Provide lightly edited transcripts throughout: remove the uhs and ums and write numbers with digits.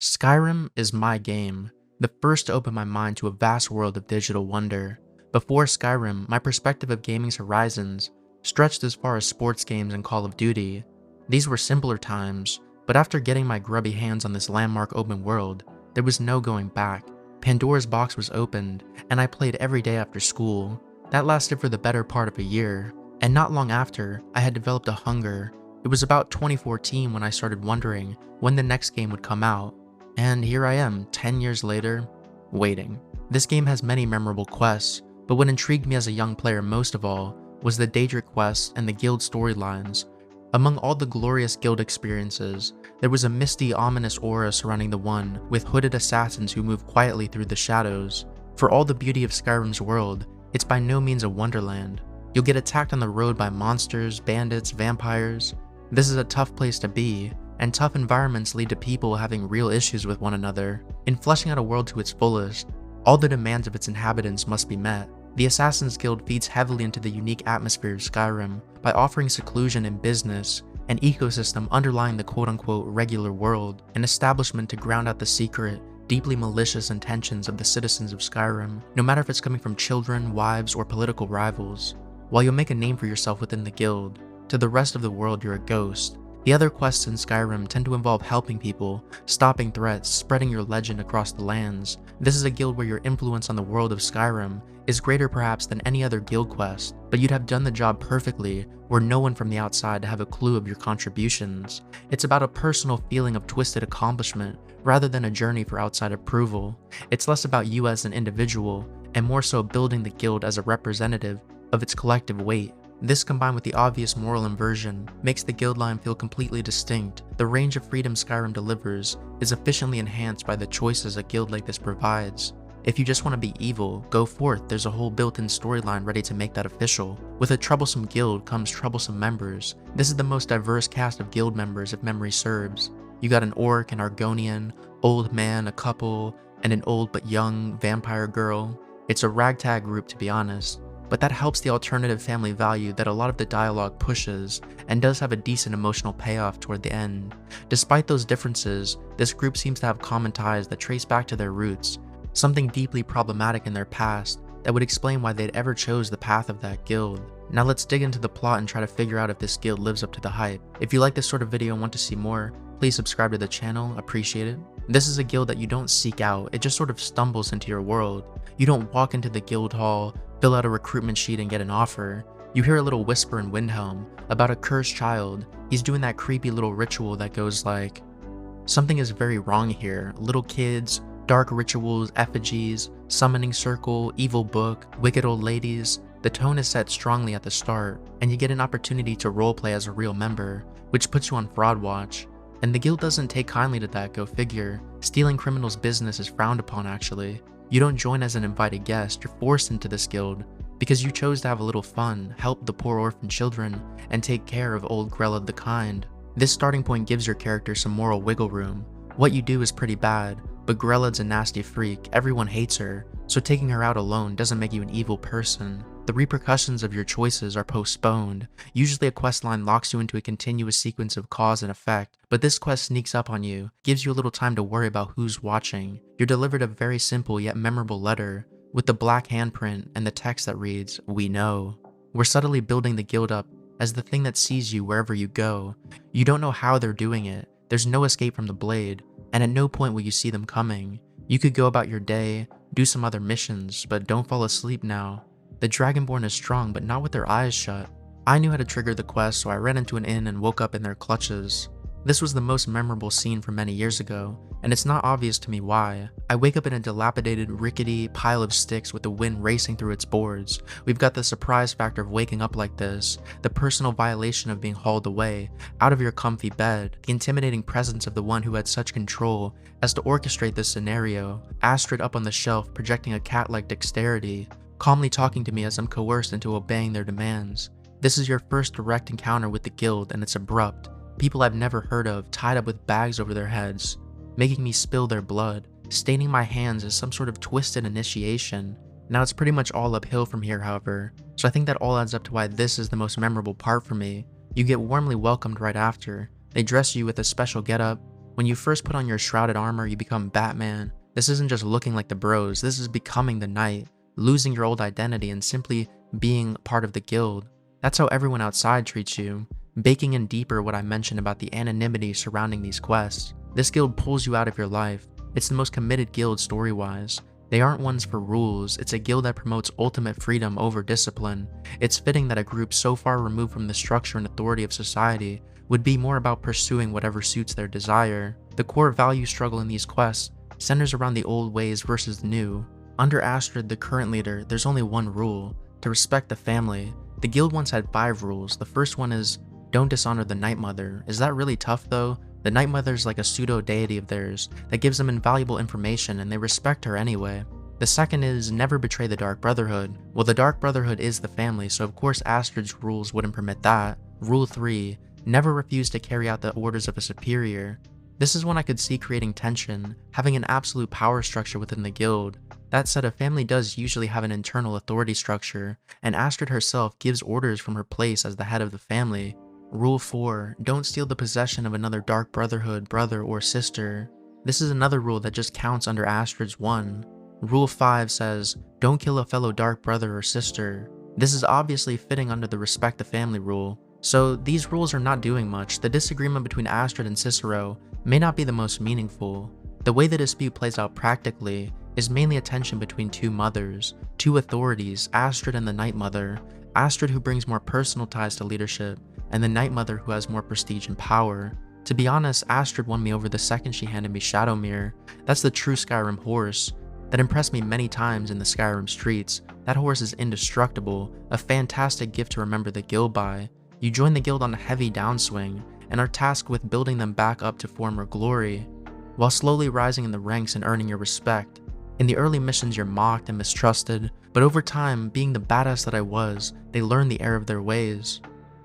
Skyrim is my game, the first to open my mind to a vast world of digital wonder. Before Skyrim, my perspective of gaming's horizons stretched as far as sports games and Call of Duty. These were simpler times, but after getting my grubby hands on this landmark open world, there was no going back. Pandora's box was opened, and I played every day after school. That lasted for the better part of a year, and not long after, I had developed a hunger. It was about 2014 when I started wondering when the next game would come out. And here I am, 10 years later, waiting. This game has many memorable quests, but what intrigued me as a young player most of all was the Daedric quests and the guild storylines. Among all the glorious guild experiences, there was a misty, ominous aura surrounding the one, with hooded assassins who move quietly through the shadows. For all the beauty of Skyrim's world, it's by no means a wonderland. You'll get attacked on the road by monsters, bandits, vampires. This is a tough place to be, and tough environments lead to people having real issues with one another. In fleshing out a world to its fullest, all the demands of its inhabitants must be met. The Assassin's Guild feeds heavily into the unique atmosphere of Skyrim by offering seclusion in business, an ecosystem underlying the quote-unquote regular world, an establishment to ground out the secret, deeply malicious intentions of the citizens of Skyrim, no matter if it's coming from children, wives, or political rivals. While you'll make a name for yourself within the guild, to the rest of the world you're a ghost. The other quests in Skyrim tend to involve helping people, stopping threats, spreading your legend across the lands. This is a guild where your influence on the world of Skyrim is greater perhaps than any other guild quest, but you'd have done the job perfectly were no one from the outside to have a clue of your contributions. It's about a personal feeling of twisted accomplishment rather than a journey for outside approval. It's less about you as an individual and more so building the guild as a representative of its collective weight. This, combined with the obvious moral inversion, makes the guild line feel completely distinct. The range of freedom Skyrim delivers is efficiently enhanced by the choices a guild like this provides. If you just want to be evil, go forth, there's a whole built-in storyline ready to make that official. With a troublesome guild comes troublesome members. This is the most diverse cast of guild members if memory serves. You got an orc, an Argonian, old man, a couple, and an old but young vampire girl. It's a ragtag group, to be honest. But that helps the alternative family value that a lot of the dialogue pushes, and does have a decent emotional payoff toward the end. Despite those differences, this group seems to have common ties that trace back to their roots, something deeply problematic in their past that would explain why they'd ever chose the path of that guild. Now let's dig into the plot and try to figure out if this guild lives up to the hype. If you like this sort of video and want to see more, please subscribe to the channel, appreciate it. This is a guild that you don't seek out, it just sort of stumbles into your world. You don't walk into the guild hall, fill out a recruitment sheet and get an offer. You hear a little whisper in Windhelm about a cursed child. He's doing that creepy little ritual that goes like, something is very wrong here. Little kids, dark rituals, effigies, summoning circle, evil book, wicked old ladies. The tone is set strongly at the start, and you get an opportunity to roleplay as a real member, which puts you on fraud watch. And the guild doesn't take kindly to that, go figure. Stealing criminals' business is frowned upon actually. You don't join as an invited guest, you're forced into this guild because you chose to have a little fun, help the poor orphan children, and take care of old Grella the Kind. This starting point gives your character some moral wiggle room. What you do is pretty bad, but Grella's a nasty freak, everyone hates her, so taking her out alone doesn't make you an evil person. The repercussions of your choices are postponed. Usually a quest line locks you into a continuous sequence of cause and effect, but this quest sneaks up on you, gives you a little time to worry about who's watching. You're delivered a very simple yet memorable letter, with the black handprint and the text that reads, "We know." We're subtly building the guild up as the thing that sees you wherever you go. You don't know how they're doing it, there's no escape from the blade, and at no point will you see them coming. You could go about your day, do some other missions, but don't fall asleep now. The Dragonborn is strong, but not with their eyes shut. I knew how to trigger the quest, so I ran into an inn and woke up in their clutches. This was the most memorable scene from many years ago, and it's not obvious to me why. I wake up in a dilapidated, rickety pile of sticks with the wind racing through its boards. We've got the surprise factor of waking up like this, the personal violation of being hauled away, out of your comfy bed, the intimidating presence of the one who had such control as to orchestrate this scenario, Astrid up on the shelf projecting a cat-like dexterity, calmly talking to me as I'm coerced into obeying their demands. This is your first direct encounter with the guild, and it's abrupt. People I've never heard of, tied up with bags over their heads, making me spill their blood. Staining my hands is some sort of twisted initiation. Now it's pretty much all uphill from here, however, so I think that all adds up to why this is the most memorable part for me. You get warmly welcomed right after. They dress you with a special getup. When you first put on your shrouded armor, you become Batman. This isn't just looking like the bros, this is becoming the knight, losing your old identity and simply being part of the guild. That's how everyone outside treats you, baking in deeper what I mentioned about the anonymity surrounding these quests. This guild pulls you out of your life. It's the most committed guild story-wise. They aren't ones for rules, it's a guild that promotes ultimate freedom over discipline. It's fitting that a group so far removed from the structure and authority of society would be more about pursuing whatever suits their desire. The core value struggle in these quests centers around the old ways versus the new. Under Astrid, the current leader, there's only one rule: to respect the family. The guild once had 5 rules. The first one is, don't dishonor the Night Mother. Is that really tough though? The Night Mother is like a pseudo-deity of theirs that gives them invaluable information and they respect her anyway. The second is, never betray the Dark Brotherhood. Well, the Dark Brotherhood is the family, so of course Astrid's rules wouldn't permit that. Rule 3, never refuse to carry out the orders of a superior. This is one I could see creating tension, having an absolute power structure within the guild. That said, a family does usually have an internal authority structure, and Astrid herself gives orders from her place as the head of the family. Rule 4, don't steal the possession of another Dark Brotherhood brother or sister. This is another rule that just counts under Astrid's 1. Rule 5 says, don't kill a fellow Dark brother or sister. This is obviously fitting under the respect the family rule. So these rules are not doing much. The disagreement between Astrid and Cicero may not be the most meaningful. The way the dispute plays out practically is mainly a tension between 2 mothers, 2 authorities, Astrid and the Night Mother. Astrid, who brings more personal ties to leadership, and the Night Mother, who has more prestige and power. To be honest, Astrid won me over the second she handed me Shadowmere. That's the true Skyrim horse that impressed me many times in the Skyrim streets. That horse is indestructible, a fantastic gift to remember the guild by. You join the guild on a heavy downswing, and are tasked with building them back up to former glory, while slowly rising in the ranks and earning your respect. In the early missions you're mocked and mistrusted, but over time, being the badass that I was, they learn the error of their ways.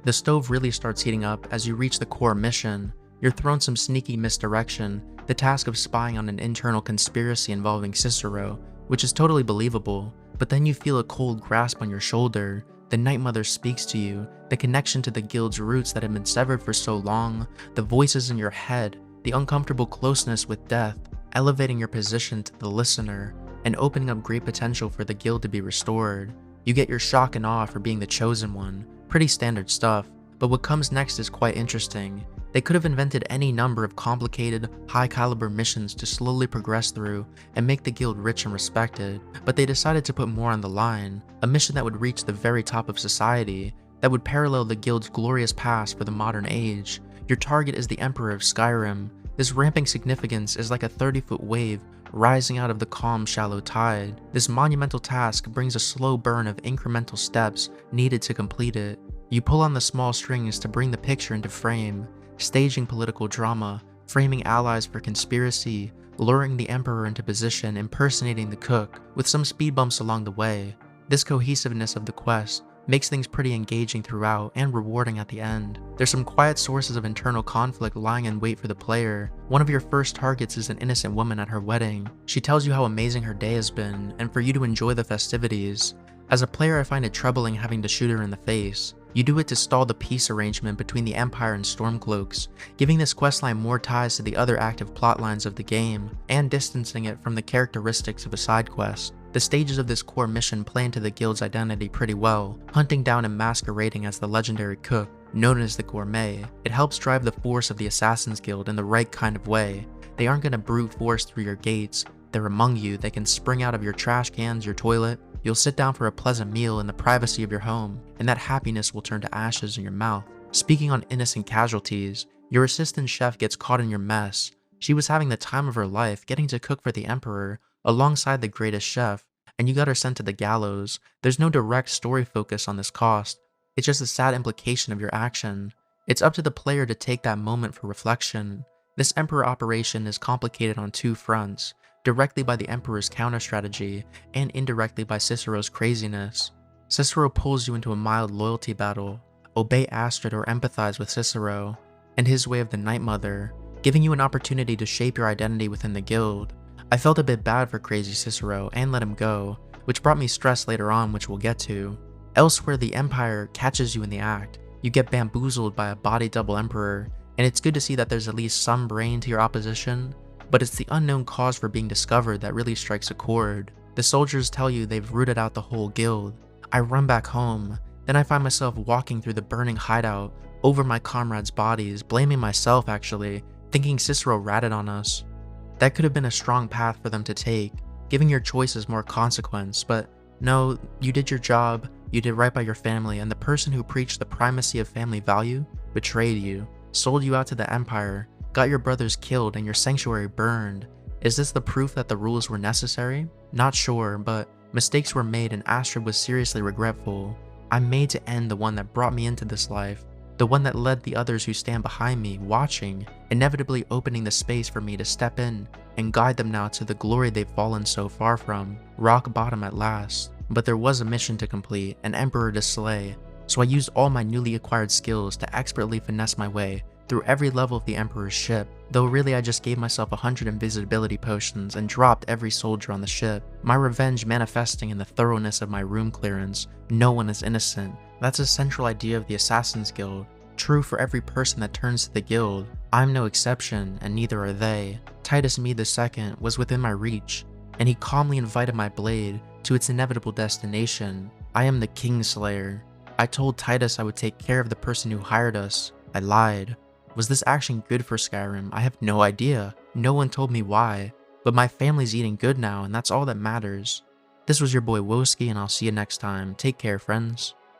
The stove really starts heating up as you reach the core mission. You're thrown some sneaky misdirection, the task of spying on an internal conspiracy involving Cicero, which is totally believable, but then you feel a cold grasp on your shoulder. The Night Mother speaks to you, the connection to the guild's roots that had been severed for so long, the voices in your head, the uncomfortable closeness with death, elevating your position to the listener, and opening up great potential for the guild to be restored. You get your shock and awe for being the chosen one. Pretty standard stuff, but what comes next is quite interesting. They could have invented any number of complicated, high-caliber missions to slowly progress through and make the guild rich and respected, but they decided to put more on the line, a mission that would reach the very top of society, that would parallel the guild's glorious past for the modern age. Your target is the Emperor of Skyrim. This ramping significance is like a 30-foot wave rising out of the calm, shallow tide. This monumental task brings a slow burn of incremental steps needed to complete it. You pull on the small strings to bring the picture into frame, staging political drama, framing allies for conspiracy, luring the Emperor into position, impersonating the cook, with some speed bumps along the way. This cohesiveness of the quest makes things pretty engaging throughout and rewarding at the end. There's some quiet sources of internal conflict lying in wait for the player. One of your first targets is an innocent woman at her wedding. She tells you how amazing her day has been, and for you to enjoy the festivities. As a player, I find it troubling having to shoot her in the face. You do it to stall the peace arrangement between the Empire and Stormcloaks, giving this questline more ties to the other active plotlines of the game, and distancing it from the characteristics of a side quest. The stages of this core mission play into the guild's identity pretty well, hunting down and masquerading as the legendary cook, known as the Gourmet. It helps drive the force of the Assassin's Guild in the right kind of way. They aren't gonna brute force through your gates, they're among you, they can spring out of your trash cans, your toilet. You'll sit down for a pleasant meal in the privacy of your home, and that happiness will turn to ashes in your mouth. Speaking on innocent casualties, your assistant chef gets caught in your mess. She was having the time of her life getting to cook for the Emperor alongside the greatest chef, and you got her sent to the gallows. There's no direct story focus on this cost. It's just a sad implication of your action. It's up to the player to take that moment for reflection. This Emperor operation is complicated on 2 fronts, directly by the Emperor's counter-strategy, and indirectly by Cicero's craziness. Cicero pulls you into a mild loyalty battle. Obey Astrid or empathize with Cicero, and his way of the Night Mother, giving you an opportunity to shape your identity within the guild. I felt a bit bad for crazy Cicero and let him go, which brought me stress later on, which we'll get to. Elsewhere, the Empire catches you in the act. You get bamboozled by a body double Emperor, and it's good to see that there's at least some brain to your opposition, but it's the unknown cause for being discovered that really strikes a chord. The soldiers tell you they've rooted out the whole guild. I run back home, then I find myself walking through the burning hideout, over my comrades' bodies, blaming myself actually, thinking Cicero ratted on us. That could have been a strong path for them to take, giving your choices more consequence, but no, you did your job, you did right by your family, and the person who preached the primacy of family value betrayed you, sold you out to the Empire, got your brothers killed, and your sanctuary burned. Is this the proof that the rules were necessary? Not sure, but mistakes were made and Astrid was seriously regretful. I'm made to end the one that brought me into this life, the one that led the others who stand behind me, watching, inevitably opening the space for me to step in and guide them now to the glory they've fallen so far from, rock bottom at last. But there was a mission to complete, an emperor to slay, so I used all my newly acquired skills to expertly finesse my way through every level of the Emperor's ship, though really I just gave myself 100 invisibility potions and dropped every soldier on the ship, my revenge manifesting in the thoroughness of my room clearance. No one is innocent. That's a central idea of the Assassin's Guild, true for every person that turns to the guild. I'm no exception, and neither are they. Titus Mede II was within my reach, and he calmly invited my blade to its inevitable destination. I am the Kingslayer. I told Titus I would take care of the person who hired us. I lied. Was this action good for Skyrim? I have no idea. No one told me why. But my family's eating good now, and that's all that matters. This was your boy Woski, and I'll see you next time. Take care, friends.